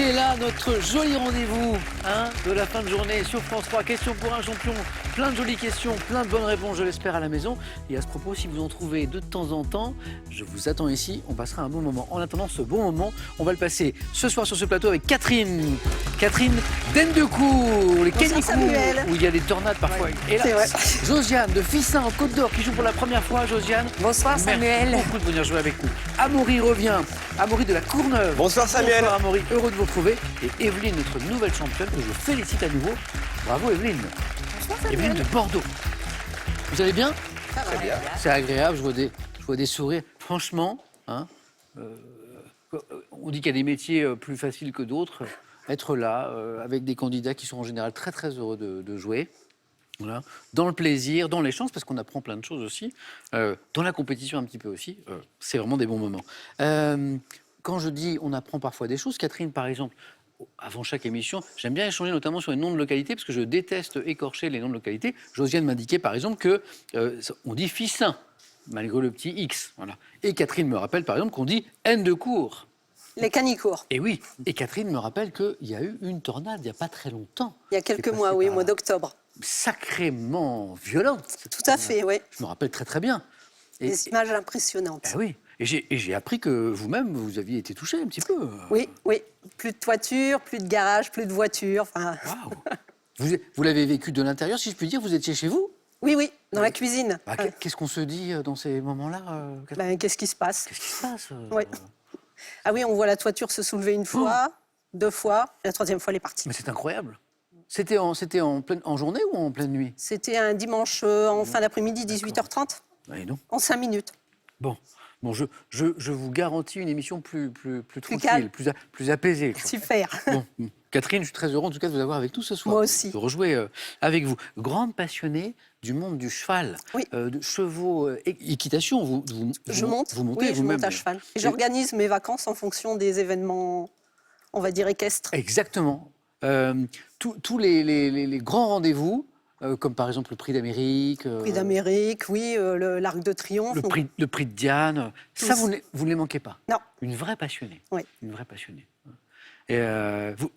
est là, notre joli rendez-vous de la fin de journée sur France 3. Question pour un champion, plein de jolies questions, plein de bonnes réponses, je l'espère, à la maison. Et à ce propos, si vous en trouvez de temps en temps, je vous attends ici, on passera un bon moment. En attendant ce bon moment, on va le passer ce soir sur ce plateau avec Catherine. Catherine Dendecourt, les Canicourt, où il y a des tornades parfois. Ouais, et là, Josiane de Fissin en Côte d'Or qui joue pour la première fois. Josiane. Bonsoir Samuel. Merci beaucoup de venir jouer avec nous. Amaury revient. Amaury de la Courneuve. Bonsoir Samuel. Bonsoir Amaury, heureux de vous retrouver. Et Evelyne, notre nouvelle championne, que je félicite à nouveau. Bravo Evelyne. Bonsoir Samuel. Evelyne de Bordeaux. Vous allez bien? Ça va bien. C'est agréable, je vois des sourires. Franchement, on dit qu'il y a des métiers plus faciles que d'autres. Être là, avec des candidats qui sont en général très très heureux de jouer. Voilà. Dans le plaisir, dans les chances, parce qu'on apprend plein de choses aussi, dans la compétition un petit peu aussi, c'est vraiment des bons moments. Quand je dis on apprend parfois des choses, Catherine par exemple, avant chaque émission, j'aime bien échanger notamment sur les noms de localités, parce que je déteste écorcher les noms de localités. Josiane m'indiquait par exemple que on dit Fissin, malgré le petit X. Voilà. Et Catherine me rappelle par exemple qu'on dit Dendecourt. Les Canicourt. Et oui, et Catherine me rappelle qu'il y a eu une tornade il n'y a pas très longtemps. Il y a quelques mois, oui, au mois d'octobre. Sacrément violente. Tout à fait, oui. Je me rappelle très très bien. Des images impressionnantes. Ah oui, et j'ai appris que vous-même, vous aviez été touché un petit peu. Oui, oui. Plus de toiture, plus de garage, plus de voiture. Enfin... Waouh. Vous l'avez vécu de l'intérieur, si je puis dire, vous étiez chez vous? Oui, oui, dans la cuisine. Bah, qu'est-ce qu'on se dit dans ces moments-là qu'est-ce qui se passe? Qu'est-ce qui se passe Oui. Ah oui, on voit la toiture se soulever une fois, deux fois, et la troisième fois, elle est partie. Mais c'est incroyable. C'était en journée ou en pleine nuit? C'était un dimanche en fin d'après-midi, 18h30. Oui, non. En 5 minutes. Bon, je vous garantis une émission plus tranquille, calme. plus apaisée. Quoi. Super. Bon, Catherine, je suis très heureux en tout cas de vous avoir avec nous ce soir. Moi aussi. De rejouer avec vous. Grande passionnée du monde du cheval, oui. De chevaux, équitation. Je monte. Vous montez oui, je monte à cheval. Et j'organise mes vacances en fonction des événements, on va dire, équestres. Exactement. Tous les grands rendez-vous, comme par exemple le Prix d'Amérique. Le Prix d'Amérique, oui, l'Arc de Triomphe. Le prix de Diane. Tous. Ça, vous ne les manquez pas. Non. Une vraie passionnée. Oui. Une vraie passionnée. Et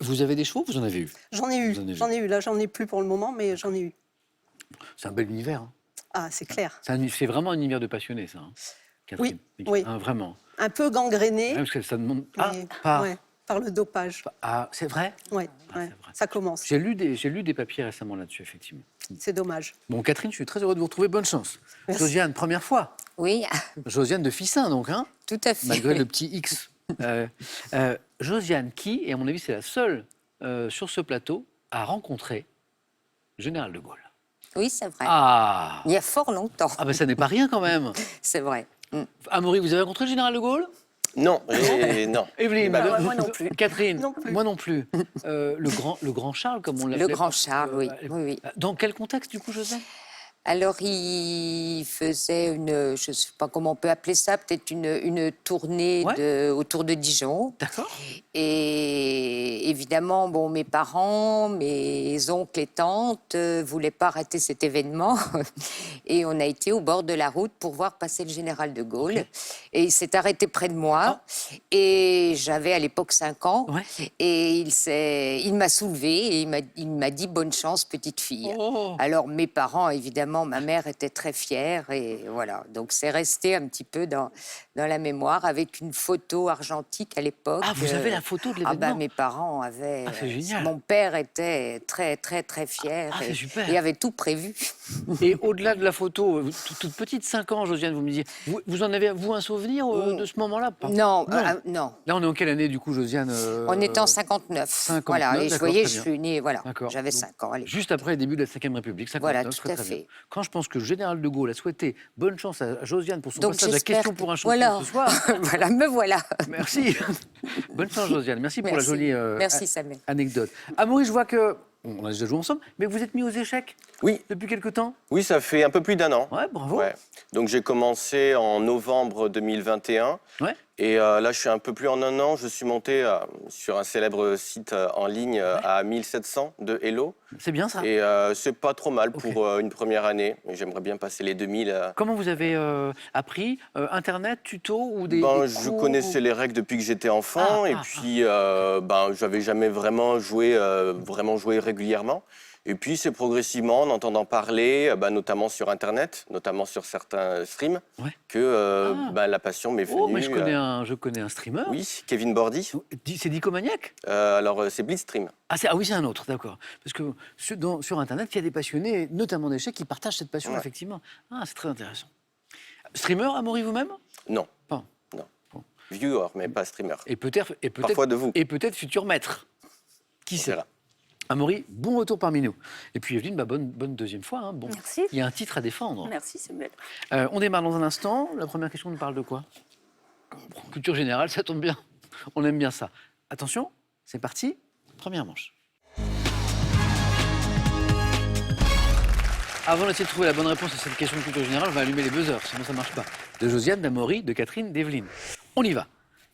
vous avez des chevaux? Vous en avez eu? J'en ai eu. Là, j'en ai plus pour le moment, mais j'en ai eu. C'est un bel univers. Hein. Ah, c'est clair. C'est vraiment un univers de passionnés, ça, hein, Catherine. Oui. Vraiment. Un peu gangréné. Parce que ça demande... par le dopage. Ah, c'est vrai? Oui, ça commence. J'ai lu des papiers récemment là-dessus, effectivement. C'est dommage. Bon, Catherine, je suis très heureux de vous retrouver. Bonne chance. Merci. Josiane, première fois. Oui. Josiane de Fissin, donc, hein? Tout à fait. Malgré le petit X. Josiane, qui, et à mon avis, c'est la seule sur ce plateau, à rencontrer Général de Gaulle. Oui, c'est vrai. Ah! Il y a fort longtemps. Ah, ben ça n'est pas rien quand même. C'est vrai. Amaury, vous avez rencontré le Général de Gaulle? Non, non. Evelyne, moi non plus. Catherine, Non plus. moi non plus. Le grand Charles, comme on l'appelait. Le grand Charles, oui. Oui. Dans quel contexte, du coup, Josiane? Alors, il faisait je ne sais pas comment on peut appeler ça, peut-être une tournée autour de Dijon. D'accord. Et évidemment, bon, mes parents, mes oncles et tantes voulaient pas rater cet événement. Et on a été au bord de la route pour voir passer le général de Gaulle. Okay. Et il s'est arrêté près de moi. Oh. Et j'avais à l'époque 5 ans. Ouais. Et il m'a soulevée et il m'a dit « Bonne chance, petite fille oh. ». Alors, mes parents, évidemment, ma mère était très fière. Et voilà, donc c'est resté un petit peu dans la mémoire avec une photo argentique à l'époque. Ah, vous avez la photo de l'événement? Ah ben, mes parents avaient... Ah, c'est génial. Mon père était très, très, très fier. Ah, c'est super. Et avait tout prévu. Et au-delà de la photo, toute petite, 5 ans, Josiane, vous me disiez, vous en avez, vous, un souvenir de ce moment-là? Non, non. Là, on est en quelle année, du coup, Josiane? On était en 59. 59, voilà, et vous voyez, je suis née, voilà, j'avais 5 ans. Juste après le début de la Ve République, 59, voilà, tout très, à très fait. bien. Quand je pense que le général de Gaulle a souhaité bonne chance à Josiane pour son passage à question pour un champion voilà. ce soir. Voilà, me voilà. Merci. Bonne chance, Josiane. Merci pour la jolie anecdote. Amaury, je vois que on a déjà joué ensemble, mais vous êtes mis aux échecs? Oui. Depuis quelque temps? Oui, ça fait un peu plus d'1 an. Ouais, bravo. Ouais. Donc j'ai commencé en novembre 2021. Ouais. Et là, je suis un peu plus en un an. Je suis monté sur un célèbre site en ligne à 1700 de Hello. C'est bien ça. Et c'est pas trop mal Ok. pour une première année. Mais j'aimerais bien passer les 2000. Comment vous avez appris Internet, tuto ou des Je cours connaissais les règles depuis que j'étais enfant. Et puis, j'avais jamais vraiment joué régulièrement. Et puis, c'est progressivement, en entendant parler, notamment sur Internet, notamment sur certains streams, Ouais. que la passion m'est venue. Oh, mais je connais un streamer. Oui, Kevin Bordy. C'est Dico Maniac Alors, c'est Blitzstream. Ah oui, c'est un autre, d'accord. Parce que sur Internet, il y a des passionnés, notamment d'échecs, qui partagent cette passion, Ouais. effectivement. Ah, c'est très intéressant. Streamer, Amaury, vous-même Non, Pas. non. Bon. Viewer, mais pas streamer. Et peut-être Parfois de vous. Et peut-être futur maître. Qui On sait verra. Amaury, bon retour parmi nous. Et puis Evelyne, bonne deuxième fois. Hein. Bon, Merci. il y a un titre à défendre. Merci, c'est belle. On démarre dans un instant. La première question nous parle de quoi? Culture générale, ça tombe bien. On aime bien ça. Attention, c'est parti. Première manche. Avant d'essayer de trouver la bonne réponse à cette question de culture générale, on va allumer les buzzers, sinon ça ne marche pas. De Josiane, d'Amaury, de Catherine, d'Evelyne. On y va.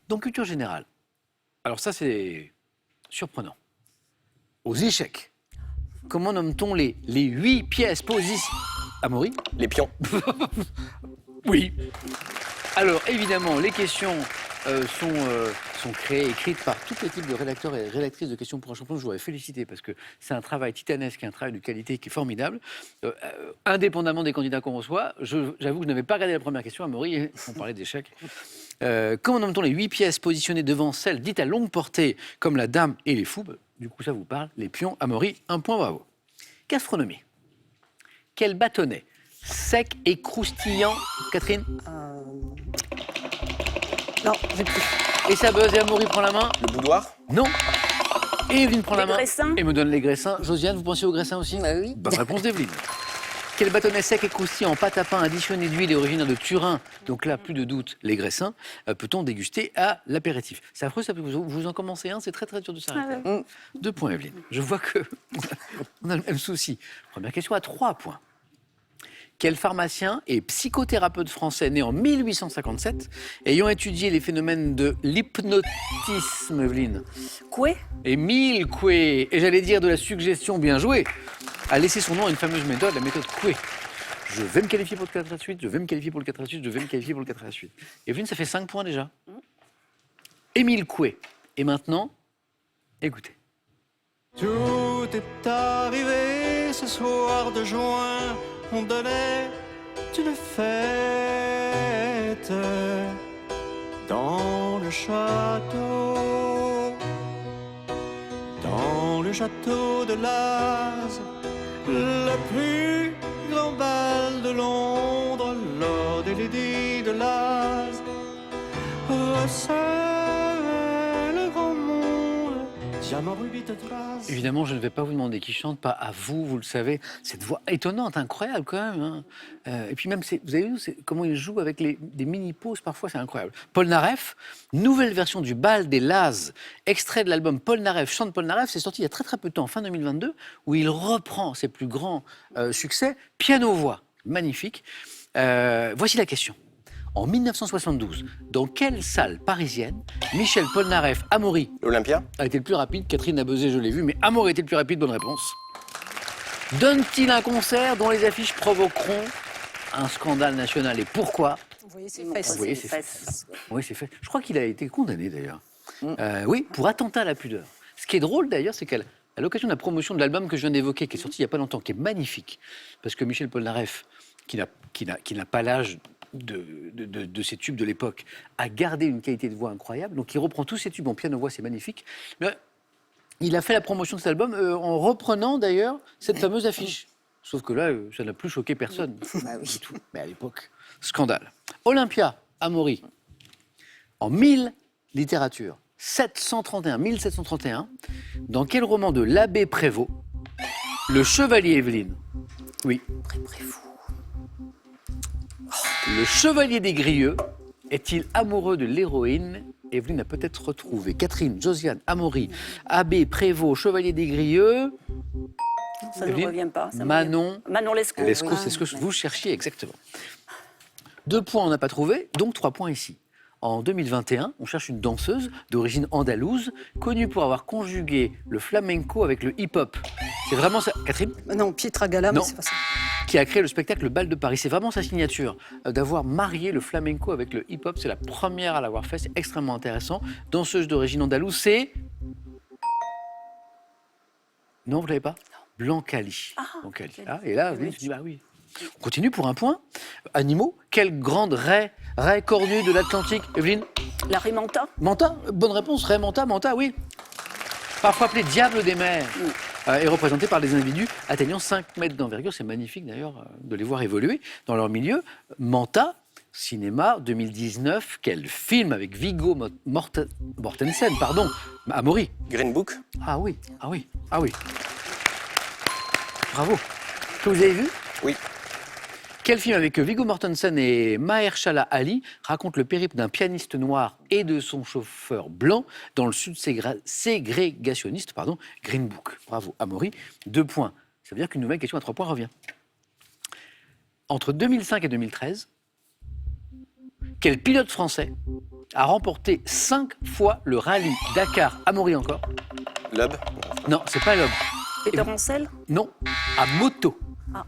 Donc, culture générale. Alors ça, c'est surprenant. Aux échecs, comment nomme-t-on les 8 pièces position... Amaury? Les pions. Oui. Alors, évidemment, les questions sont créées, écrites par toute l'équipe de rédacteurs et rédactrices de questions pour un champion. Je voudrais féliciter parce que c'est un travail titanesque, un travail de qualité qui est formidable. Indépendamment des candidats qu'on reçoit, j'avoue que je n'avais pas regardé la première question, Amaury, on parlait d'échecs. Comment nomme-t-on les 8 pièces positionnées devant celles dites à longue portée, comme la dame et les fous? Du coup, ça vous parle, les pions, Amaury, un point, bravo. Gastronomie. Quel bâtonnet sec et croustillant, Catherine? Non, j'ai plus. Et ça buzz et Amaury prend la main? Le boudoir. Non. Et Evelyne prend la Les main graissins. et me donne les graissins. Josiane, vous pensez aux graissins aussi? Bah oui. Bonne réponse d'Evelyne. Quel bâtonnet sec et croustillant en pâte à pain additionné d'huile et originaire de Turin, donc là, plus de doute, les graissins, peut-on déguster à l'apéritif? C'est affreux, ça, vous en commencez un, c'est très très dur de s'arrêter. Ah ouais. 2 points, Evelyne. Je vois que on a le même souci. Première question à 3 points. Quel pharmacien et psychothérapeute français né en 1857, ayant étudié les phénomènes de l'hypnotisme, Evelyne, Coué. Émile Coué, et j'allais dire de la suggestion, bien joué, a laissé son nom à une fameuse méthode, la méthode Coué. Je vais me qualifier pour le 4 à la suite, je vais me qualifier pour le 4 à la suite, je vais me qualifier pour le 4 à la suite. Evelyne, ça fait 5 points déjà. Émile Coué. Et maintenant, écoutez. Tout est arrivé ce soir de juin, on donnait une fête dans le château de Laz, le plus grand bal de Londres, Lord et Lady de Laz recèle le grand monde, diamant, rubis, topaze. Évidemment, je ne vais pas vous demander qui chante, pas à vous, vous le savez. Cette voix étonnante, incroyable quand même. Hein. Et puis même, vous avez vu comment il joue avec des mini-pauses, parfois, c'est incroyable. Paul Naref, nouvelle version du Bal des Laz, extrait de l'album Paul Naref, chante Paul Naref, c'est sorti il y a très très peu de temps, fin 2022, où il reprend ses plus grands succès, piano-voix, magnifique. Voici la question. En 1972, dans quelle salle parisienne Michel Polnareff, Amaury, L'Olympia. a été le plus rapide? Catherine a buzzé, je l'ai vu, mais Amaury a été le plus rapide, bonne réponse. Donne-t-il un concert dont les affiches provoqueront un scandale national? Et pourquoi? Vous voyez, c'est Vous facile. voyez, c'est fait. Oui, c'est fait. Je crois qu'il a été condamné d'ailleurs. Oui, pour attentat à la pudeur. Ce qui est drôle d'ailleurs, c'est qu'à l'occasion de la promotion de l'album que je viens d'évoquer, qui est sorti il n'y a pas longtemps, qui est magnifique, parce que Michel Polnareff, qui n'a pas l'âge de ses tubes de l'époque, a gardé une qualité de voix incroyable. Donc il reprend tous ses tubes en piano-voix, c'est magnifique. Mais il a fait la promotion de cet album en reprenant d'ailleurs cette fameuse affiche. Sauf que là, ça n'a plus choqué personne. Du tout. Mais à l'époque, scandale. Olympia, Amaury, en 1000 littérature, 1731, dans quel roman de l'abbé Prévost, le chevalier Evelyne, oui, le chevalier des Grieux est-il amoureux de l'héroïne? Evelyne a peut-être retrouvé. Catherine, Josiane, Amaury, abbé Prévost, chevalier des Grieux. Ça ne Evelyne, revient pas. ça me Manon revient. Manon Lescaut. Lescaut, oui. c'est ce que vous cherchiez exactement. 2 points, on n'a pas trouvé, donc 3 points ici. En 2021, on cherche une danseuse d'origine andalouse, connue pour avoir conjugué le flamenco avec le hip-hop. C'est vraiment ça, Catherine, Non, Pietra Gala, mais Non. c'est pas ça. qui a créé le spectacle Le Bal de Paris. C'est vraiment sa signature, d'avoir marié le flamenco avec le hip-hop. C'est la première à l'avoir fait, c'est extrêmement intéressant. Danseuse d'origine andalouse, c'est... Non, vous ne l'avez pas? Blanca Lee. Blanca Lee. Ah, et là, vous dites, bah oui. On continue pour un point. Animaux, quelle grande raie cornue de l'Atlantique, Evelyne? La Manta. Manta, bonne réponse, raie manta, manta, oui. Parfois appelé diable des mers, est représenté par des individus atteignant 5 mètres d'envergure. C'est magnifique d'ailleurs de les voir évoluer dans leur milieu. Manta, cinéma 2019, quel film avec Viggo Mortensen, pardon, Amaury. Green Book. Ah oui, ah oui, ah oui. Bravo. Que vous avez vu? Oui. Quel film avec Viggo Mortensen et Mahershala Ali raconte le périple d'un pianiste noir et de son chauffeur blanc dans le sud ségrégationniste, Green Book. Bravo, Amaury. 2 points. Ça veut dire qu'une nouvelle question à 3 points revient. Entre 2005 et 2013, quel pilote français a remporté 5 fois le rallye Dakar? Amaury encore? Loeb. Non, c'est pas l'homme. Peter Ancel. Non, à moto. Ah.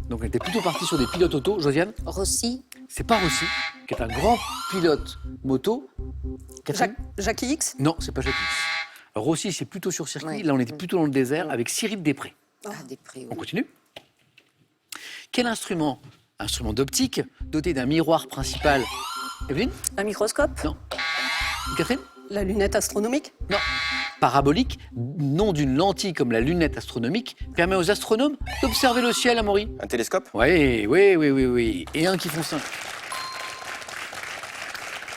Donc on était plutôt parti sur des pilotes auto. Josiane? Rossi, C'est pas Rossi, qui est un grand pilote moto. Catherine? Jackie X. Non, c'est pas Jacques X. Rossi, c'est plutôt sur circuit. Ouais. Là, on était plutôt dans le désert avec Cyril Després. des prix. On continue. Quel instrument d'optique, doté d'un miroir principal? Evelyne? Un microscope. Non. Catherine? La lunette astronomique. Non. Parabolique, nom d'une lentille comme la lunette astronomique, permet aux astronomes d'observer le ciel, Amaury. Un télescope. Oui. Et un qui font 5.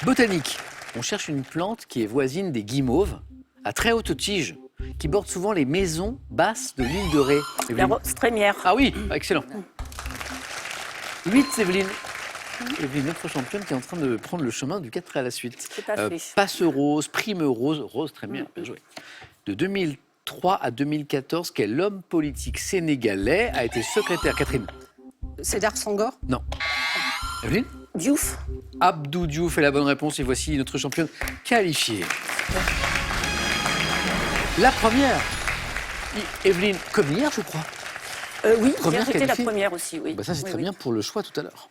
Botanique. On cherche une plante qui est voisine des guimauves, à très haute tige, qui borde souvent les maisons basses de l'île de Ré. La Evelyne? rose trémière. Ah oui, excellent. 8, Evelyne. Evelyne, notre championne qui est en train de prendre le chemin du 4 à la suite. Tout à fait. Passe rose, prime rose, rose, très bien joué. De 2003 à 2014, quel homme politique sénégalais a été secrétaire? Catherine? Cédar Senghor. Non. Evelyne? Diouf. Abdou Diouf est la bonne réponse et voici notre championne qualifiée. La première, Evelyne, comme hier, je crois. Oui, Première hier, j'étais la qualifiée. première aussi, oui. Bah ça, c'est Oui, très oui. bien pour le choix tout à l'heure.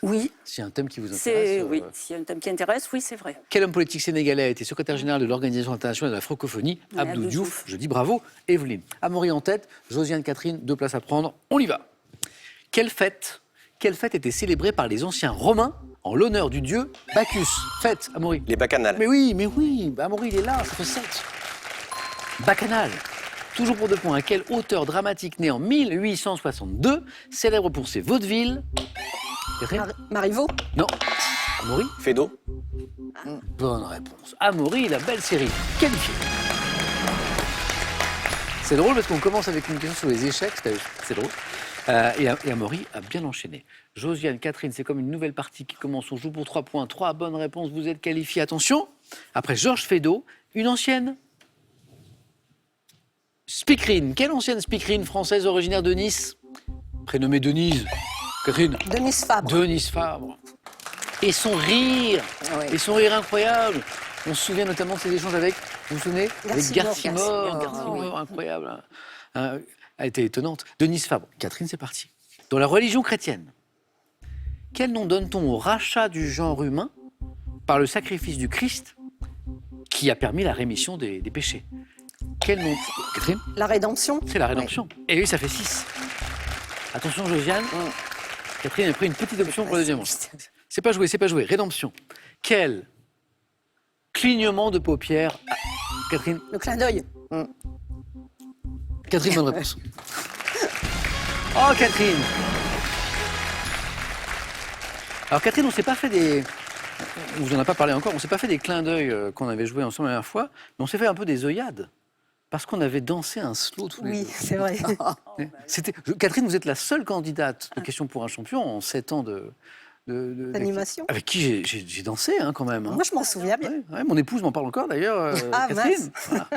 Oui, S'il y a un thème qui vous c'est intéresse. oui. S'il y a un thème qui intéresse, oui, c'est vrai. Quel homme politique sénégalais a été secrétaire général de l'Organisation internationale de la francophonie? Oui, Abdou Abdou Diouf. Diouf. Je dis bravo, Evelyne. Amaury en tête, Josiane, Catherine, 2 places à prendre. On y va. Quelle fête était célébrée par les anciens Romains en l'honneur du dieu Bacchus? Fête, Amaury. Les bacchanales. Mais oui, Amaury, il est là, ça fait 7. Bacchanal. Toujours pour 2 points. Quel auteur dramatique né en 1862 célèbre pour ses vaudevilles? Catherine? Marivaux. Non. Amaury? Fédo. Bonne réponse. Amaury, la belle série. Qualifiée. C'est drôle parce qu'on commence avec une question sur les échecs, c'est drôle. Et Amaury a bien enchaîné. Josiane, Catherine, c'est comme une nouvelle partie qui commence. On joue pour 3 points. 3 bonnes réponses, vous êtes qualifiés. Attention. Après Georges Feydeau, une ancienne speakerine. Quelle ancienne speakerine française originaire de Nice? Prénommée Denise. Catherine? Denise Fabre. Denise Fabre. Et son rire, Ouais. et son rire incroyable. On se souvient notamment de ses échanges avec, vous vous souvenez? Avec Garcimore. Garcimore, incroyable. Elle était étonnante. Denise Fabre. Catherine, c'est parti. Dans la religion chrétienne, quel nom donne-t-on au rachat du genre humain par le sacrifice du Christ qui a permis la rémission des péchés? Quel nom? Catherine? La rédemption. C'est la rédemption. Et oui, ça fait 6. Attention, Josiane. Catherine a pris une petite option pour le deuxième manche. C'est pas joué. Rédemption. Quel clignement de paupières Catherine? Le clin d'œil. Catherine, bonne réponse. Oh, Catherine! Alors, Catherine, on s'est pas fait des... On vous en a pas parlé encore. On s'est pas fait des clins d'œil qu'on avait joué ensemble la dernière fois, mais on s'est fait un peu des œillades. Parce qu'on avait dansé un slow tous les Oui, deux. c'est vrai. Catherine, vous êtes la seule candidate de Question pour un champion en 7 ans D'animation. avec qui j'ai dansé quand même. Moi, je m'en souviens bien. Ouais, mon épouse m'en parle encore d'ailleurs, Ah, Catherine. Voilà.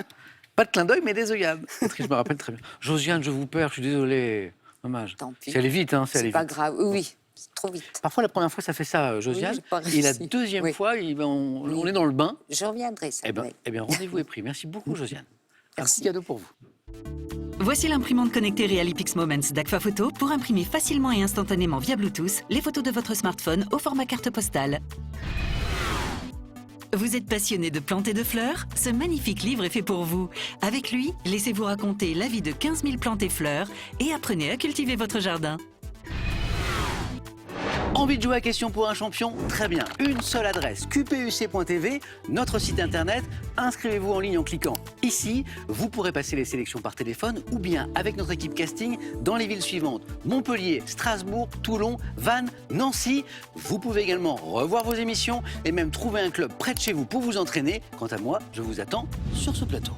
Pas de clin d'œil, mais des œillades. Catherine, je me rappelle très bien. Josiane, je vous perds, je suis désolé. Dommage. Tant pis. C'est allé vite, c'est allé C'est pas vite. grave. Oui. C'est trop vite. Parfois, la première fois, ça fait ça, Josiane. Oui, j'ai pas et la réussi. deuxième Oui. fois, on est dans le bain. Je reviendrai, ça. oui. Eh bien, rendez-vous est pris. Merci beaucoup, Josiane. Un Merci. petit cadeau pour vous. Voici l'imprimante connectée Realipix Moments d'Agfa Photo pour imprimer facilement et instantanément via Bluetooth les photos de votre smartphone au format carte postale. Vous êtes passionné de plantes et de fleurs? Ce magnifique livre est fait pour vous. Avec lui, laissez-vous raconter la vie de 15 000 plantes et fleurs et apprenez à cultiver votre jardin. Envie de jouer à Question pour un champion? Très bien. Une seule adresse, qpuc.tv, notre site internet. Inscrivez-vous en ligne en cliquant ici. Vous pourrez passer les sélections par téléphone ou bien avec notre équipe casting dans les villes suivantes: Montpellier, Strasbourg, Toulon, Vannes, Nancy. Vous pouvez également revoir vos émissions et même trouver un club près de chez vous pour vous entraîner. Quant à moi, je vous attends sur ce plateau.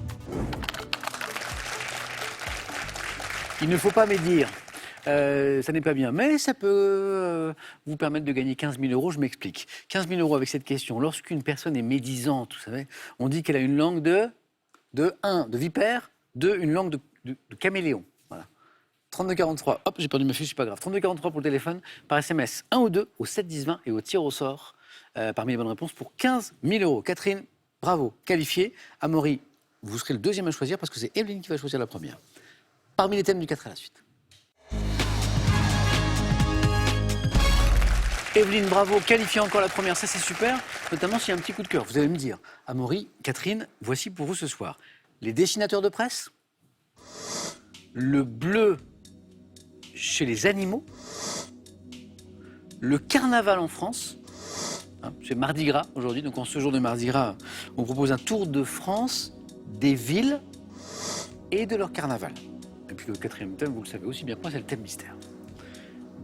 Il ne faut pas médire. Ça n'est pas bien, mais ça peut vous permettre de gagner 15 000 euros. Je m'explique. 15 000 euros avec cette question. Lorsqu'une personne est médisante, vous savez, on dit qu'elle a une langue de 1, de vipère, 2, une langue de caméléon. Voilà. 3243. Hop, j'ai perdu ma fiche, c'est pas grave. 3243 pour le téléphone, par SMS 1 ou 2 au 7 10 20 et au tir au sort parmi les bonnes réponses pour 15 000 euros. Catherine, bravo, qualifiée. Amaury, vous serez le deuxième à choisir parce que c'est Evelyne qui va choisir la première. Parmi les thèmes du 4 à la suite. Evelyne, bravo, qualifiée encore la première, ça c'est super, notamment s'il y a un petit coup de cœur. Vous allez me dire, Amaury, Catherine, voici pour vous ce soir les dessinateurs de presse, le bleu chez les animaux, le carnaval en France, c'est Mardi Gras aujourd'hui, donc en ce jour de Mardi Gras, on propose un tour de France des villes et de leur carnaval. Et puis le quatrième thème, vous le savez aussi bien que moi, c'est le thème mystère.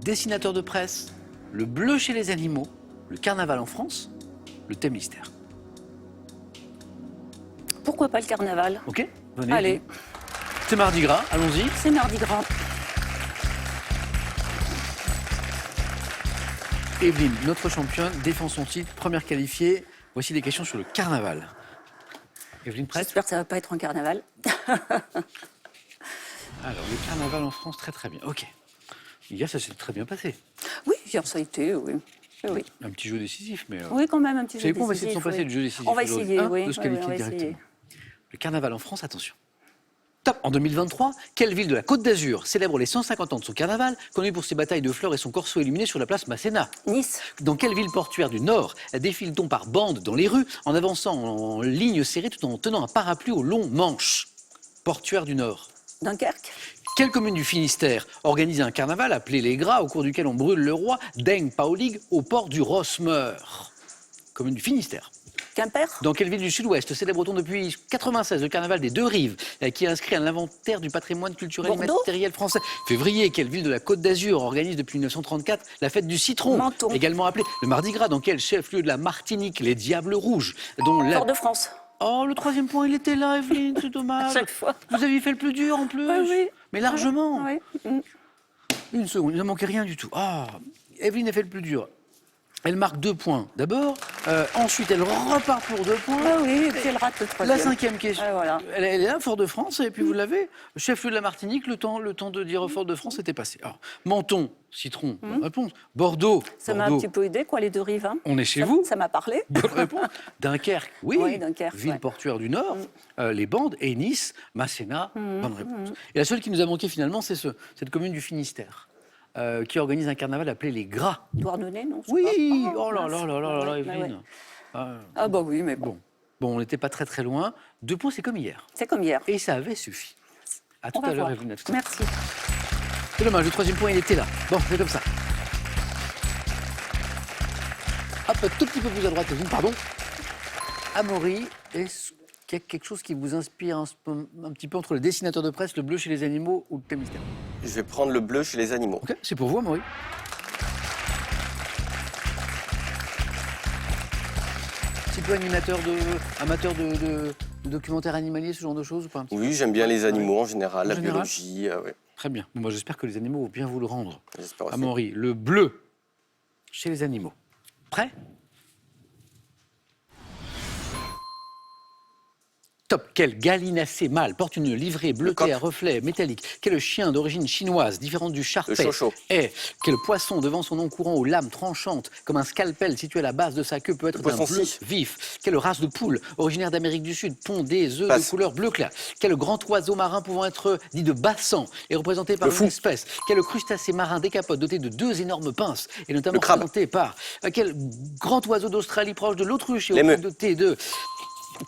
Dessinateur de presse, le bleu chez les animaux, le carnaval en France, le thème mystère. Pourquoi pas le carnaval? Ok, venez. Allez, C'est Mardi Gras, allons-y. c'est Mardi Gras. Evelyne, notre championne, défend son titre, première qualifiée. Voici des questions sur le carnaval. Evelyne, prête? J'espère que ça va pas être en carnaval. Alors, le carnaval en France, très très bien. Ok. Hier, ça s'est très bien passé. Oui, hier ça a été, oui. Oui, Un petit jeu décisif, mais... oui quand même un petit Vous jeu savez quoi, on va essayer de s'en décisif, passer oui. le jeu décisif. On va aujourd'hui, essayer, hein, oui. de se oui, qualifier on va directement. essayer. Le carnaval en France, attention. Top. En 2023, quelle ville de la Côte d'Azur célèbre les 150 ans de son carnaval, connu pour ses batailles de fleurs et son corso illuminé sur la place Masséna? Nice, Dans quelle ville portuaire du Nord défile-t-on par bandes dans les rues en avançant en ligne serrée tout en tenant un parapluie au long manche? Portuaire du Nord. Dunkerque, Quelle commune du Finistère organise un carnaval appelé les Gras au cours duquel on brûle le roi Deng Paolig au port du Rosmeur? Commune du Finistère. Quimper, Dans quelle ville du Sud-Ouest célèbre-t-on depuis 1996 le carnaval des Deux Rives, qui est inscrit à l'inventaire du patrimoine culturel et Bordeaux. matériel français? Février, quelle ville de la Côte d'Azur organise depuis 1934 la fête du citron, Menton. également appelée le Mardi Gras? Dans quel chef-lieu de la Martinique les Diables Rouges, dont la... Fort-de-France. Oh, le troisième point, il était là, Evelyne, c'est dommage. À chaque fois. Vous aviez fait le plus dur en plus. Oui, oui. Mais largement. Oui. Mm. Une seconde, il ne manquait rien du tout. Ah, Evelyne a fait le plus dur. Elle marque 2 points d'abord. Ensuite, elle repart pour 2 points. Ah oui, et puis elle rate le troisième. La cinquième question. Ah, voilà. Elle est là, Fort-de-France, et puis vous l'avez. Chef-lieu de la Martinique, le temps de dire Fort-de-France était passé. Alors, Menton, citron, bonne réponse. Bordeaux, Ça m'a un Bordeaux, petit peu aidé, quoi, les Deux Rives. Hein. on est chez Ça- vous. Ça m'a parlé. Bonne réponse. Dunkerque, oui. Oui, Dunkerque, Ville ouais. portuaire du Nord, les bandes, et Nice, Masséna, bonne réponse. Et la seule qui nous a manqué finalement, c'est cette commune du Finistère, qui organise un carnaval appelé les Gras. Douarnenez, non? c'est Oui, pas- oh là là là là là, Ouais, Evelyne. ouais. Ah, Ah bah oui, mais bon. bon, on n'était pas très très loin. 2 points, c'est comme hier. C'est comme hier. Et ça avait suffi. À tout On va à l'heure, voir. Evelyne. à tout à l'heure. Merci. C'est dommage, le troisième point, il était là. Bon, c'est comme ça. Hop, un tout petit peu plus à droite, Evelyne, pardon. Amaury, est-ce qu'il y a quelque chose qui vous inspire un petit peu entre le dessinateur de presse, le bleu chez les animaux ou le thème mystère? Je vais prendre le bleu chez les animaux. Ok, c'est pour vous, Amaury. Petit peu amateur de documentaires animaliers, ce genre de choses ou pas un petit peu? Oui, j'aime bien les animaux en général, En la général biologie. Ouais, Très bien. Bon, moi, j'espère que les animaux vont bien vous le rendre. j'espère aussi. Amaury, le bleu chez les animaux. Prêt? Top. Quel gallinacé mâle porte une livrée bleutée coq. à reflets métalliques? Quel chien d'origine chinoise, différente du charpais, chocho. est? Quel poisson devant son nom courant aux lames tranchantes, comme un scalpel situé à la base de sa queue, peut être d'un poisson bleu scie. vif? Quelle race de poule, originaire d'Amérique du Sud, pond des œufs de Passe. couleur bleu clair? Quel grand oiseau marin pouvant être dit de bassan est représenté par Le une fou. espèce? Quel crustacé marin décapote doté de 2 énormes pinces et notamment Le crabe. représenté par quel grand oiseau d'Australie proche de l'autruche et L'émeu. doté de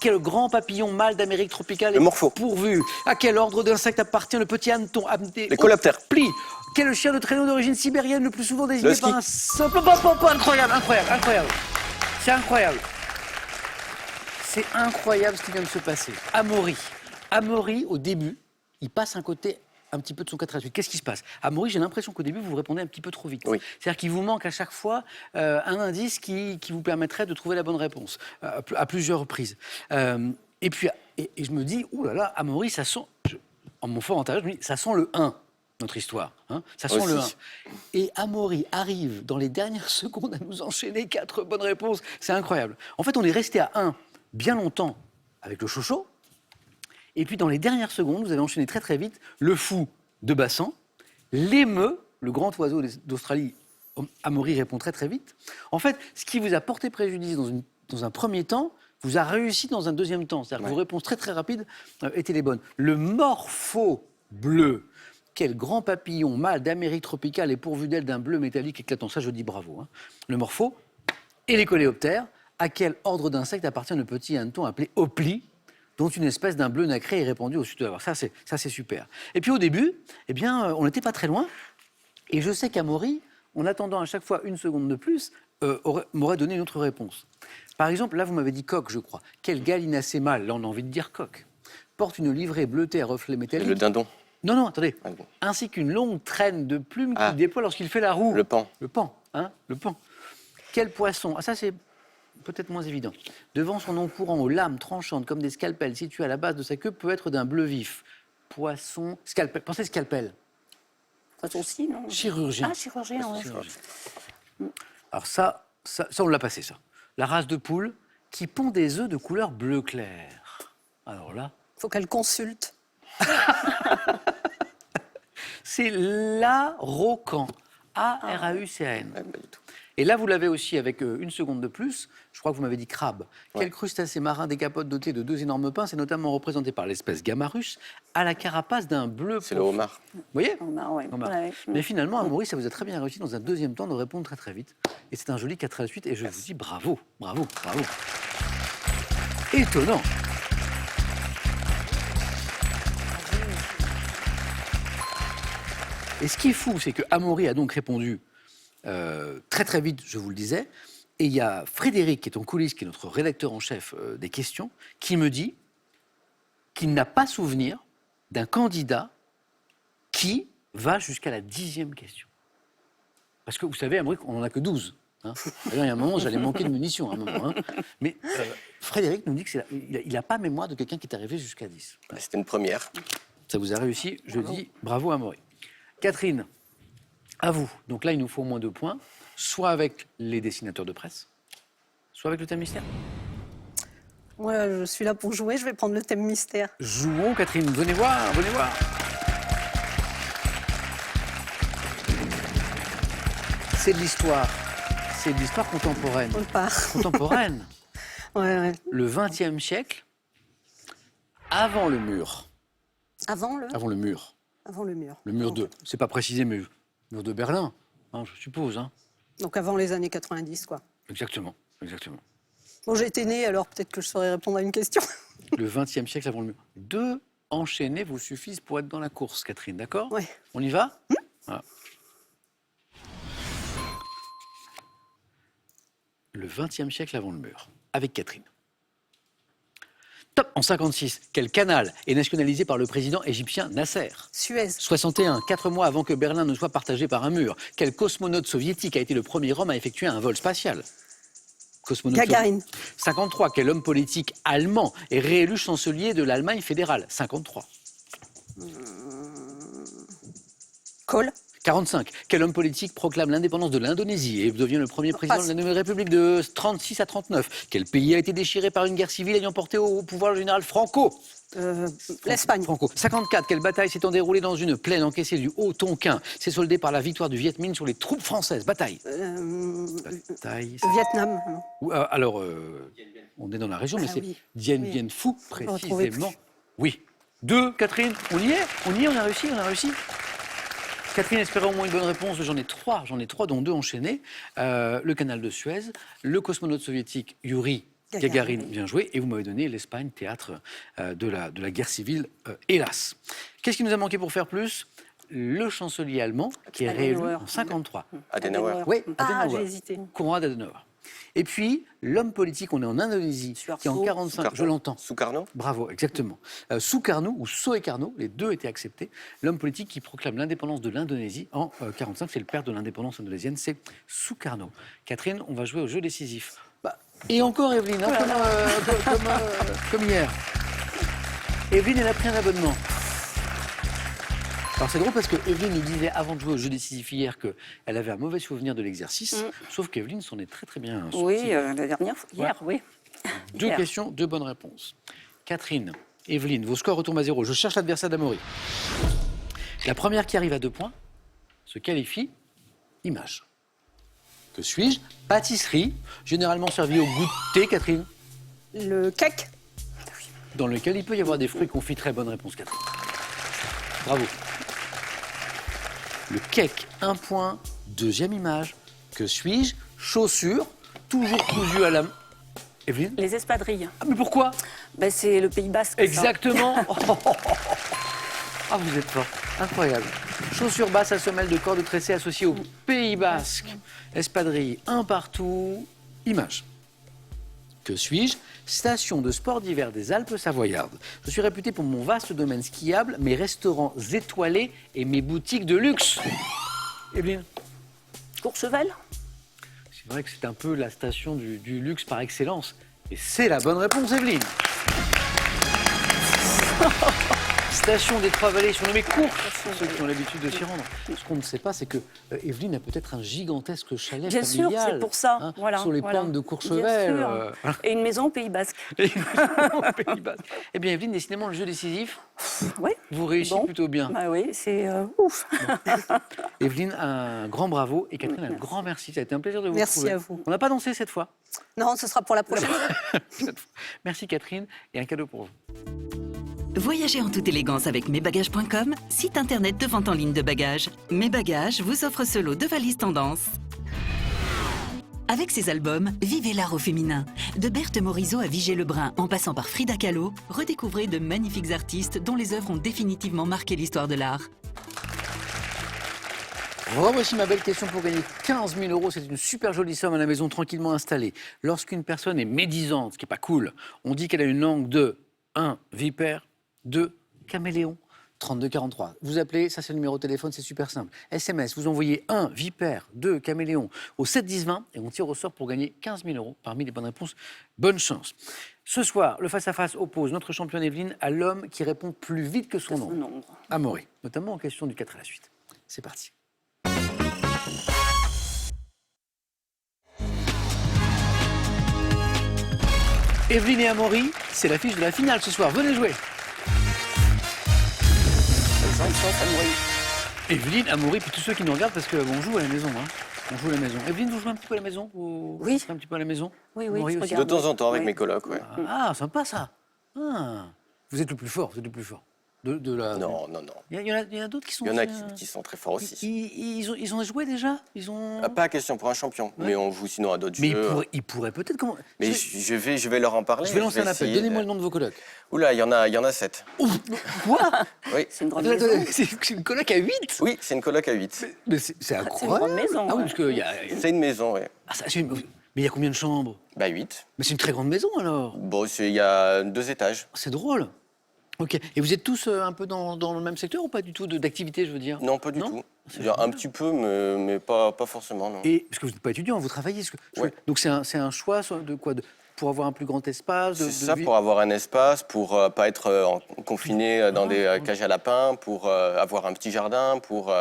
quel grand papillon mâle d'Amérique tropicale Le est morpho. pourvu? À quel ordre d'insectes appartient le petit hanneton? Les coloptères. Pli. Quel chien de traîneau d'origine sibérienne le plus souvent désigné Le ski. par un simple... Incroyable, incroyable, incroyable. C'est incroyable. C'est incroyable ce qui vient de se passer. Amaury. Amaury, au début, il passe un côté un petit peu de son 4 à 8. Qu'est-ce qui se passe? Amaury, j'ai l'impression qu'au début, vous répondez un petit peu trop vite. Oui. C'est-à-dire qu'il vous manque à chaque fois un indice qui vous permettrait de trouver la bonne réponse à plusieurs reprises. Et puis, et je me dis, ouh là là, Amaury, ça sent... en mon fort intérieur, je me dis, ça sent le 1, notre histoire. Hein, ça sent Aussi. le 1. Et Amaury arrive, dans les dernières secondes, à nous enchaîner 4 bonnes réponses. C'est incroyable. En fait, on est resté à 1 bien longtemps avec le chocho. Et puis, dans les dernières secondes, vous avez enchaîné très très vite le fou de Bassan, l'émeu, le grand oiseau d'Australie. Amaury répond très très vite. En fait, ce qui vous a porté préjudice dans un premier temps, vous a réussi dans un deuxième temps. C'est-à-dire que vos réponses très très rapides étaient les bonnes. Le morpho bleu. Quel grand papillon mâle d'Amérique tropicale est pourvu d'aile d'un bleu métallique éclatant. Ça, je dis bravo. Hein. Le morpho et les coléoptères. À quel ordre d'insectes appartient le petit hanneton appelé opli, dont une espèce d'un bleu nacré est répandue au sud de la Loire. Ça, c'est super. Et puis au début, eh bien, on n'était pas très loin. Et je sais qu'Amaury, en attendant à chaque fois une seconde de plus, m'aurait donné une autre réponse. Par exemple, là, vous m'avez dit coq, je crois. Quel gallinacé mâle, là, on a envie de dire coq, porte une livrée bleutée à reflets métalliques. Le dindon. Non, attendez. Ah bon. Ainsi qu'une longue traîne de plumes Ah. qu'il déploie lorsqu'il fait la roue. Le pan. Le pan, hein, le pan. Quel poisson? Ah, ça, c'est peut-être moins évident. Devant son nom courant aux lames tranchantes comme des scalpels situés à la base de sa queue, peut être d'un bleu vif. Poisson, scalpel. Pensez scalpel. Poisson aussi, non? Chirurgien. Ah, chirurgien, ouais. Chirurgien. Alors ça, on l'a passé, ça. La race de poule qui pond des œufs de couleur bleu clair. Alors là, Il faut qu'elle consulte. c'est l'Araucan. A-R-A-U-C-A-N. Ouais, pas du tout. Et là, vous l'avez aussi avec une seconde de plus. Je crois que vous m'avez dit crabe. Ouais. Quel crustacé marin décapote doté de 2 énormes pinces est notamment représenté par l'espèce Gamarus à la carapace d'un bleu C'est le profond. homard. Vous voyez On a, ouais. Homard. Ouais. Mais finalement, Amaury, ça vous a très bien réussi dans un deuxième temps de répondre très très vite. Et c'est un joli 4 à la suite. Et je vous dis bravo, bravo, bravo. Étonnant. Et ce qui est fou, c'est que Amaury a donc répondu très très vite, je vous le disais. Et il y a Frédéric, qui est en coulisses, qui est notre rédacteur en chef des questions, qui me dit qu'il n'a pas souvenir d'un candidat qui va jusqu'à la 10e question. Parce que vous savez, Amaury, on n'en a que 12. Hein. D'ailleurs, il y a un moment, j'allais manquer de munitions. À un moment, hein. Mais Frédéric nous dit qu'il n'a pas mémoire de quelqu'un qui est arrivé jusqu'à 10. C'était une première. Ça vous a réussi, je dis bravo Amaury. Catherine, à vous. Donc là, il nous faut au moins 2 points, soit avec les dessinateurs de presse, soit avec le thème mystère. Moi, je suis là pour jouer, je vais prendre le thème mystère. Jouons, Catherine, venez voir, venez voir. C'est de l'histoire contemporaine. On part. Contemporaine. Ouais. Le XXe siècle, avant le mur. Avant le mur. Le mur de, c'est pas précisé, mais le mur de Berlin, hein, je suppose. Hein. Donc avant les années 90, quoi. Exactement, exactement. Bon, j'étais née, alors peut-être que je saurais répondre à une question. Le XXe siècle avant le mur. 2 enchaînés vous suffisent pour être dans la course, Catherine, d'accord? Ouais. On y va? Voilà. Le XXe siècle avant le mur, avec Catherine. Top. En 56, quel canal est nationalisé par le président égyptien Nasser? Suez. 61, 4 mois avant que Berlin ne soit partagé par un mur, quel cosmonaute soviétique a été le premier homme à effectuer un vol spatial? Gagarine. 53, quel homme politique allemand est réélu chancelier de l'Allemagne fédérale? 53. Kohl. 45. Quel homme politique proclame l'indépendance de l'Indonésie et devient le premier président de la nouvelle République de 36 à 39? Quel pays a été déchiré par une guerre civile ayant porté au pouvoir le général Franco? L'Espagne. Franco. 54. Quelle bataille s'étant déroulée dans une plaine encaissée du Haut-Tonkin s'est soldée par la victoire du Viet Minh sur les troupes françaises? Bataille. Bataille. Vietnam. Alors, on est dans la région, mais Ah c'est oui. Dien Oui. Bien Phu, retrouvait précisément. Oui. 2, Catherine, on y est, on a réussi. Catherine espérait au moins une bonne réponse. J'en ai trois, dont 2 enchaînés. Le canal de Suez, le cosmonaute soviétique Yuri Gagarin, bien joué, et vous m'avez donné l'Espagne, théâtre de la guerre civile, hélas. Qu'est-ce qui nous a manqué pour faire plus? Le chancelier allemand, qui est réélu Adenauer. en 53. Adenauer. Oui, Ah, Adenauer. j'ai hésité. Konrad Adenauer. Et puis, l'homme politique, on est en Indonésie, Suharto. qui en 45, je l'entends. Sukarno. Bravo, exactement. Sukarno ou Soekarno, les deux étaient acceptés. L'homme politique qui proclame l'indépendance de l'Indonésie en 45, c'est le père de l'indépendance indonésienne, c'est Sukarno. Catherine, on va jouer au jeu décisif. Et encore Evelyne, hein, comme hier. Evelyne, elle a pris un abonnement. Alors c'est drôle parce que Evelyne nous disait avant de jouer au jeu décisif hier qu'elle avait un mauvais souvenir de l'exercice, sauf qu'Evelyne s'en est très très bien sortie. Oui, la dernière fois, hier, oui. 2 Hier. questions, 2 bonnes réponses. Catherine, Evelyne, vos scores retombent à 0. Je cherche l'adversaire d'Amaury. La première qui arrive à 2 points se qualifie. Image. Que suis-je? Pâtisserie, généralement servie au goûter, Catherine, Le cake. dans lequel il peut y avoir des fruits confits. Très bonne réponse, Catherine. Bravo. Le cake, 1 point. Deuxième image. Que suis-je? Chaussures, toujours cousues à la main. Evelyne? Les espadrilles. Ah, mais pourquoi? Ben, c'est le Pays Basque. ça. Exactement. Ah, vous êtes fort. Incroyable. Chaussures basses à semelle de corde tressée associée au Pays Basque. Espadrille, un partout. Image. Que suis-je? Station de sport d'hiver des Alpes savoyardes. Je suis réputé pour mon vaste domaine skiable, mes restaurants étoilés et mes boutiques de luxe. Evelyne? Courchevel. C'est vrai que c'est un peu la station du luxe par excellence. Et c'est la bonne réponse, Evelyne. Station des Trois-Vallées, surnommée Courche, pour ceux qui ont l'habitude de s'y rendre. Ce qu'on ne sait pas, c'est que Evelyne a peut-être un gigantesque chalet Bien sûr, familial. c'est pour ça. hein, Voilà, sur les voilà. pentes de Bien Courchevel. sûr. Et une maison au Pays Basque. Et au Pays Basque. Eh bien, Evelyne, décidément, le jeu décisif, Oui. vous réussissez Bon. plutôt bien. Bah oui, c'est ouf. Evelyne, un grand bravo. Et Catherine, un grand merci. Ça a été un plaisir de vous Merci retrouver. à vous. On n'a pas dansé cette fois. Non, ce sera pour la prochaine. Merci, Catherine. Et un cadeau pour vous. Voyagez en toute élégance avec mesbagages.com, site internet de vente en ligne de bagages. Mes Bagages vous offre ce lot de valises tendance. Avec ses albums, vivez l'art au féminin. De Berthe Morisot à Vigée Lebrun, en passant par Frida Kahlo, redécouvrez de magnifiques artistes dont les œuvres ont définitivement marqué l'histoire de l'art. Voici ma belle question pour gagner 15 000 €. C'est une super jolie somme à la maison, tranquillement installée. Lorsqu'une personne est médisante, ce qui n'est pas cool, on dit qu'elle a une langue de 1. Vipère, 2. Caméléon. 3243. Vous appelez, ça c'est le numéro de téléphone, c'est super simple. SMS, vous envoyez 1. Vipère, 2. Caméléon au 7 10 20 et on tire au sort pour gagner 15 000 € parmi les bonnes réponses. Bonne chance. Ce soir, le face-à-face oppose notre championne Evelyne à l'homme qui répond plus vite que son nom. Nombre. Amaury, notamment en question du 4 à la suite. C'est parti. Evelyne et Amaury, c'est l'affiche de la finale ce soir. Venez jouer. Evelyne, Amaury, puis tous ceux qui nous regardent parce qu'on joue à la maison. Hein. On joue à la maison. Evelyne, vous jouez un petit peu à la maison? Vous Oui. jouez un petit peu à la maison? Oui, Amaury je aussi. De regarde. temps en temps avec Oui. mes colocs, ouais. Ah, sympa ça. Ah. Vous êtes le plus fort, vous êtes le plus fort. De la... Non, non, non. Il y en a d'autres qui sont... Il y en a aussi, qui sont très forts aussi. Ils ont joué déjà? Ils ont... Ah, pas question pour un champion, Ouais. mais on joue sinon à d'autres Mais jeux. ils pourraient peut-être... Comment... Mais je vais leur en parler. Je vais lancer un appel. essayer Donnez-moi de- le nom de vos colocs. Oula, il y en a 7. Quoi? Oui, C'est une grande Attends, maison. c'est une coloc à 8? oui, c'est une coloc à 8. Mais c'est incroyable. C'est une grande maison. Ah oui, ouais. parce qu'il y a... C'est une maison, oui. Ah, mais il y a combien de chambres? Bah 8. Mais c'est une très grande maison alors. Bon, il y a 2 étages. C'est drôle. Ok. Et vous êtes tous un peu dans le même secteur ou pas du tout d'activité, je veux dire? Non, pas du Non tout. C'est Il y a un génial. petit peu, mais pas forcément, non. Et parce que vous n'êtes pas étudiant, vous travaillez. Ouais. Donc c'est un choix de quoi? Pour avoir un plus grand espace. C'est ça, pour avoir un espace, pour pas être confiné dans des cages à lapins, pour avoir un petit jardin, pour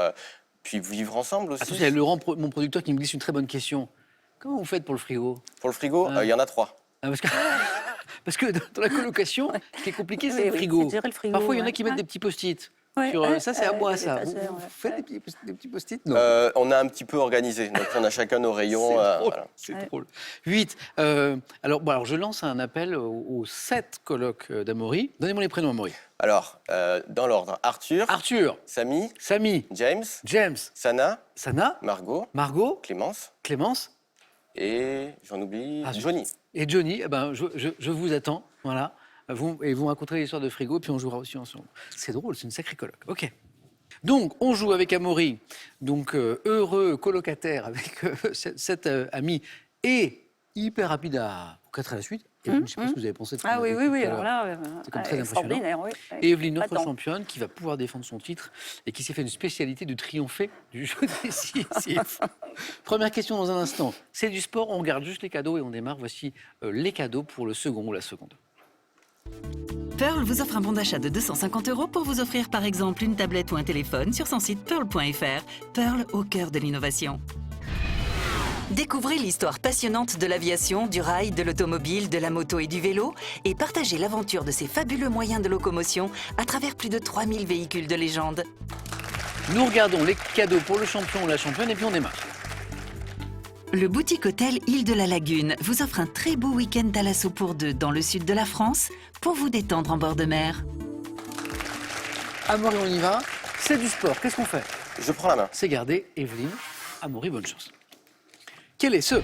puis vivre ensemble aussi. Attention, il y a Laurent, mon producteur, qui me glisse une très bonne question. Comment vous faites pour le frigo? Pour le frigo, il y en a 3. Parce que, parce que dans la colocation, ce qui est compliqué, c'est Oui, le oui, frigo. c'est gérer le frigo, Parfois, il y en a ouais. qui mettent des petits post-it. Ouais, Sur, ouais, ça, c'est à moi, ouais, ça. des Vous passeurs, ouais. faites des petits post-it? Non. On a un petit peu organisé, donc on a chacun nos rayons. C'est drôle. Voilà. C'est Ouais. drôle. 8. Alors, je lance un appel aux 7 colocs d'Amaury. Donnez-moi les prénoms, Amaury. Alors, dans l'ordre, Arthur, Arthur, Samy, Samy, James, James, Sana, Sana, Margot, Margot, Clémence Clémence et j'en oublie, Ah, Johnny. et Johnny. Eh ben, je vous attends. Voilà. Vous raconterez l'histoire de frigo, puis on jouera aussi ensemble. C'est drôle, c'est une sacrée coloc. OK. Donc, on joue avec Amaury, donc heureux colocataire avec 7 amis et hyper rapide au 4 à la suite. Et je ne sais pas ce que vous avez pensé de ce Ah qu'on oui, a oui, vécu oui. tout à Alors l'heure. là, C'est comme très impressionnant. extraordinaire, oui. Et Evelyne, notre Attends. championne, qui va pouvoir défendre son titre et qui s'est fait une spécialité de triompher du jeu décisif. Première question dans un instant. C'est du sport, on regarde juste les cadeaux et on démarre. Voici les cadeaux pour le second ou la seconde. Pearl vous offre un bon d'achat de 250 € pour vous offrir par exemple une tablette ou un téléphone sur son site pearl.fr. Pearl au cœur de l'innovation. Découvrez l'histoire passionnante de l'aviation, du rail, de l'automobile, de la moto et du vélo et partagez l'aventure de ces fabuleux moyens de locomotion à travers plus de 3000 véhicules de légende. Nous regardons les cadeaux pour le champion ou la championne et puis on démarre. Le boutique hôtel Île de la Lagune vous offre un très beau week-end Thalasso pour 2 dans le sud de la France pour vous détendre en bord de mer. Amaury, on y va. C'est du sport. Qu'est-ce qu'on fait? Je prends la main. C'est gardé. Evelyne, Amaury, bonne chance. Quel est ce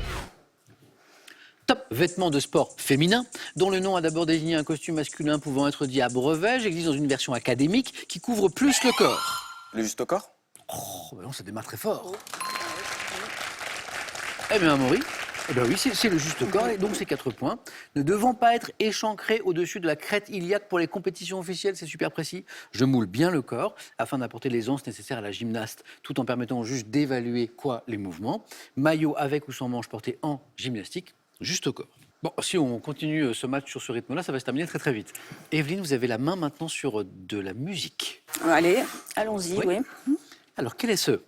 top vêtement de sport féminin, dont le nom a d'abord désigné un costume masculin pouvant être dit à brevet, existe dans une version académique qui couvre plus le corps? Le juste au corps? Oh, ben non, ça démarre très fort. Eh bien, Amaury, eh ben oui, c'est le juste corps, et donc c'est 4 points. Ne devant pas être échancré au-dessus de la crête iliaque pour les compétitions officielles, c'est super précis. Je moule bien le corps afin d'apporter l'aisance nécessaire à la gymnaste, tout en permettant au juge d'évaluer les mouvements. Maillot avec ou sans manche porté en gymnastique, juste au corps. Bon, si on continue ce match sur ce rythme-là, ça va se terminer très très vite. Evelyne, vous avez la main maintenant sur de la musique. Allez, allons-y, Oui. oui. Alors, quel est ce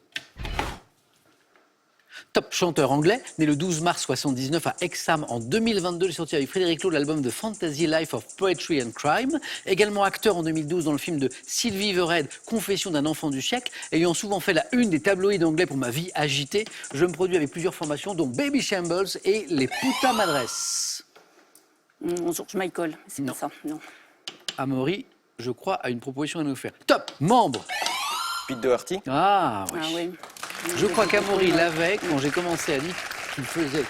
top chanteur anglais, né le 12 mars 79 à Hexham en 2022, j'ai sorti avec Frédéric Lowe l'album The Fantasy Life of Poetry and Crime. Également acteur en 2012 dans le film de Sylvie Vered, Confession d'un enfant du siècle. Ayant souvent fait la une des tabloïds anglais pour ma vie agitée, je me produis avec plusieurs formations, dont Baby Shambles et les Puta Madres. George Michael, c'est Non. pas ça. Non. Amaury, je crois, a une proposition à nous faire. Top membre. Pete Doherty. Ah oui. Ah oui. Je crois qu'Amaury l'avait quand j'ai commencé à dire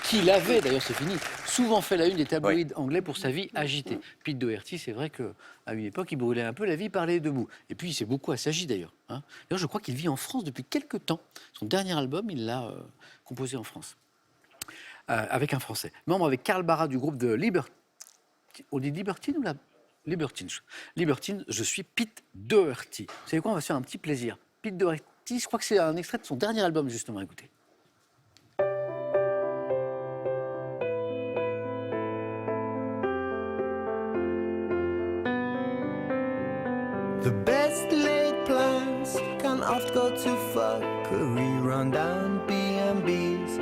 qu'il avait, d'ailleurs c'est fini, souvent fait la une des tabloïds anglais pour sa vie agitée. Pete Doherty, c'est vrai qu'à une époque, il brûlait un peu la vie par les debout. Et puis il s'est beaucoup assagi d'ailleurs. Hein. D'ailleurs, je crois qu'il vit en France depuis quelques temps. Son dernier album, il l'a composé en France. Avec un Français. Membre avec Karl Barra du groupe de Libertine. On dit Libertine ou la Libertines. Libertines, je suis Pete Doherty. Vous savez quoi, on va se faire un petit plaisir. Pete Doherty, je crois que c'est un extrait de son dernier album, justement, écoutez. The best laid plans can oft go to fuckery. Run down B&Bs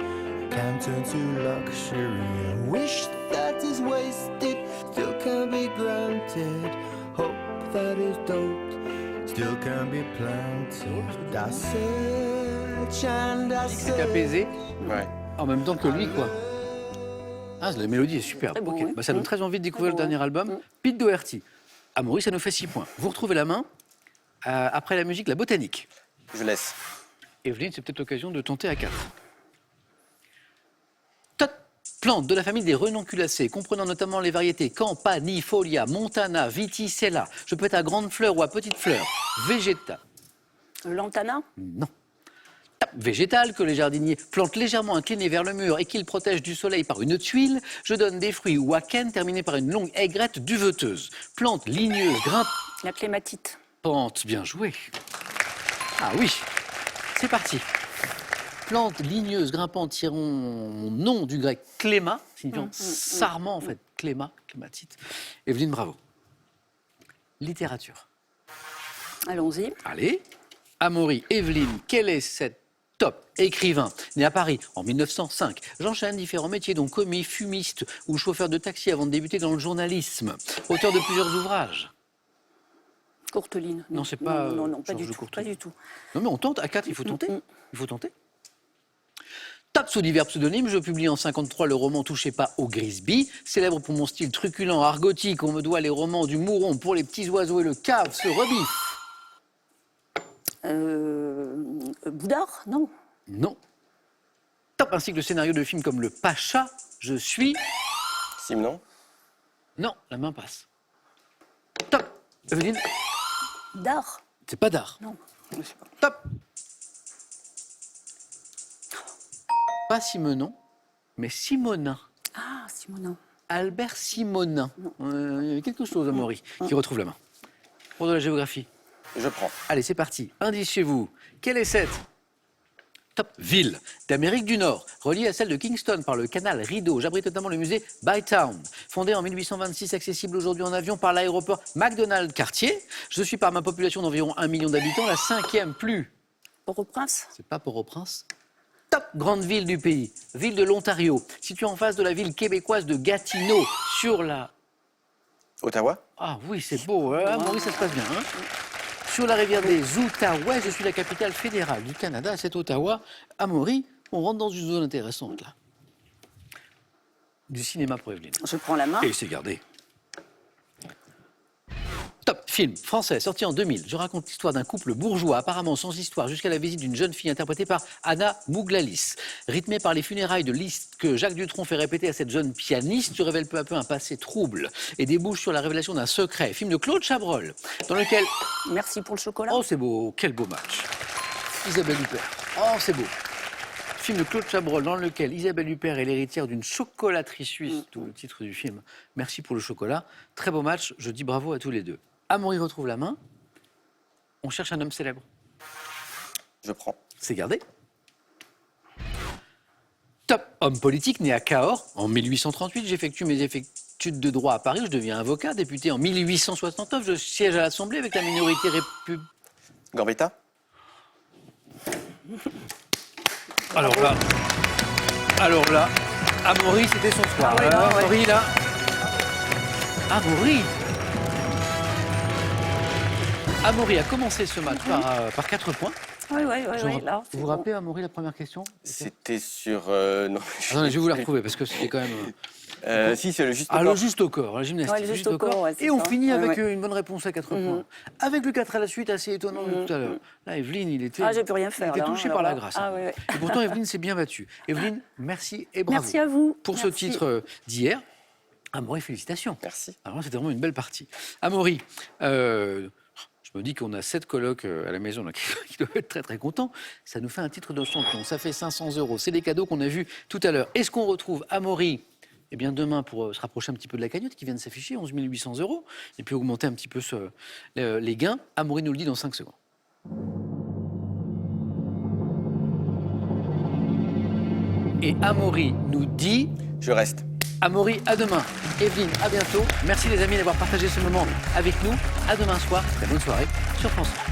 can turn to luxury. A wish that is wasted still can be granted. Hope that is doped still can be planted. I search and I C'est search. apaisé, Ouais. en même temps que lui, quoi. Ah, la mélodie est superbe. Très beau, Ok. oui. Bah, ça donne très envie de découvrir Très le beau, dernier album. Pete Doherty. Amaury, ça nous fait 6 points. Vous retrouvez la main. Après la musique, la botanique. Je laisse. Evelyne, c'est peut-être l'occasion de tenter à 4. Plante de la famille des renonculacées, comprenant notamment les variétés Campanifolia, Montana, Viticella. Je peux être à grande fleur ou à petite fleur. Végétal. Lantana. Non. Végétal que les jardiniers plantent légèrement inclinés vers le mur et qu'ils protègent du soleil par une tuile. Je donne des fruits ou akènes terminés par une longue aigrette duveteuse. Plante ligneuse, grimpante. La clématite. Bien joué. Ah oui. C'est parti. Plante ligneuse, grimpante, tirant mon nom du grec cléma, signifiant sarment en fait. Cléma, clématite. Evelyne, bravo. Littérature. Allons-y. Allez. Amaury, Evelyne, quelle est cette Top, écrivain, né à Paris en 1905. J'enchaîne différents métiers, dont commis, fumiste ou chauffeur de taxi avant de débuter dans le journalisme. Auteur de plusieurs ouvrages. Courteline. Non, c'est pas, Non, pas Georges du tout. Courteline. Pas du tout. Non mais on tente, à 4, il faut tenter. Il faut tenter. Top, sous divers pseudonymes, je publie en 1953 le roman Touchez pas au Grisby. Célèbre pour mon style truculent, argotique, on me doit les romans du Mouron pour les petits oiseaux et le cave se rebiffe. Boudard, non. Non. Top, ainsi que le scénario de films comme Le Pacha, je suis... Simon. Non, la main passe. Top. Evelyne, D'art. c'est pas d'art. Non. Je sais pas. Top. Pas Simenon, mais Simonin. Ah, Simonin. Albert Simonin. Il y avait quelque chose, Amaury, qui retrouve la main. Pour de la géographie. Je prends. Allez, c'est parti. Indice chez vous. Quelle est cette top ville d'Amérique du Nord, reliée à celle de Kingston par le canal Rideau? J'abrite notamment le musée Bytown. Fondé en 1826, accessible aujourd'hui en avion par l'aéroport McDonald Cartier. Je suis par ma population d'environ 1 million d'habitants la 5e plus. Port-au-Prince. C'est pas Port-au-Prince. Top grande ville du pays, ville de l'Ontario, située en face de la ville québécoise de Gatineau, sur la... Ottawa. Ah oui, c'est beau, hein Maurice, ça se passe bien. Hein sur la rivière des Outaouais, je suis la capitale fédérale du Canada, c'est Ottawa. Amaury, on rentre dans une zone intéressante, là. Du cinéma pour Evelyne. Je prends la main. Et c'est gardé. Top film français sorti en 2000. Je raconte l'histoire d'un couple bourgeois apparemment sans histoire jusqu'à la visite d'une jeune fille interprétée par Anna Mouglalis. Rythmé par les funérailles de Liszt que Jacques Dutronc fait répéter à cette jeune pianiste, se révèle peu à peu un passé trouble et débouche sur la révélation d'un secret. Film de Claude Chabrol dans lequel... Merci pour le chocolat. Oh c'est beau, quel beau match. Isabelle Huppert. Oh c'est beau. Film de Claude Chabrol dans lequel Isabelle Huppert est l'héritière d'une chocolaterie suisse, tout le titre du film. Merci pour le chocolat. Très beau match, je dis bravo à tous les deux. Amaury retrouve la main. On cherche un homme célèbre. Je prends. C'est gardé. Top homme politique né à Cahors en 1838. J'effectue mes études de droit à Paris. Je deviens avocat. Député en 1869. Je siège à l'Assemblée avec la minorité républicaine. Gambetta. Alors là, Amaury, c'était son soir. Ah ouais, non, ouais. Amaury, là. Amaury a commencé ce match par 4 points. Oui, là. Vous vous rappelez, Amaury, la première question? C'était sur. Non. Attendez, je vais vous la retrouver parce que c'était quand même. Si, c'est le juste. Ah, le juste au corps, la gymnastique. Ouais, le juste au corps, ouais, c'est et on ça. finit avec Ouais. une bonne réponse à 4 points. Avec le 4 à la suite, assez étonnant de tout à l'heure. Là, Evelyne, il était. Ah, j'ai pu rien faire, Il était là, hein, touché alors par la là. grâce. Ah, ouais. Et pourtant, Evelyne s'est bien battue. Evelyne, merci et bravo. Merci à vous. Pour ce Merci. titre d'hier. Amaury, félicitations. Merci. Alors, c'était vraiment une belle partie. Amaury, je me dis qu'on a 7 colocs à la maison là, qui doivent être très très contents. Ça nous fait un titre de champion. Ça fait 500 €. C'est les cadeaux qu'on a vus tout à l'heure. Est-ce qu'on retrouve Amaury eh bien demain pour se rapprocher un petit peu de la cagnotte qui vient de s'afficher, 11 800 € et puis augmenter un petit peu les gains? Amaury nous le dit dans 5 secondes. Et Amaury nous dit... Je reste. Amaury, à demain. Evelyne, à bientôt. Merci les amis d'avoir partagé ce moment avec nous. À demain soir. Très bonne soirée sur France 3.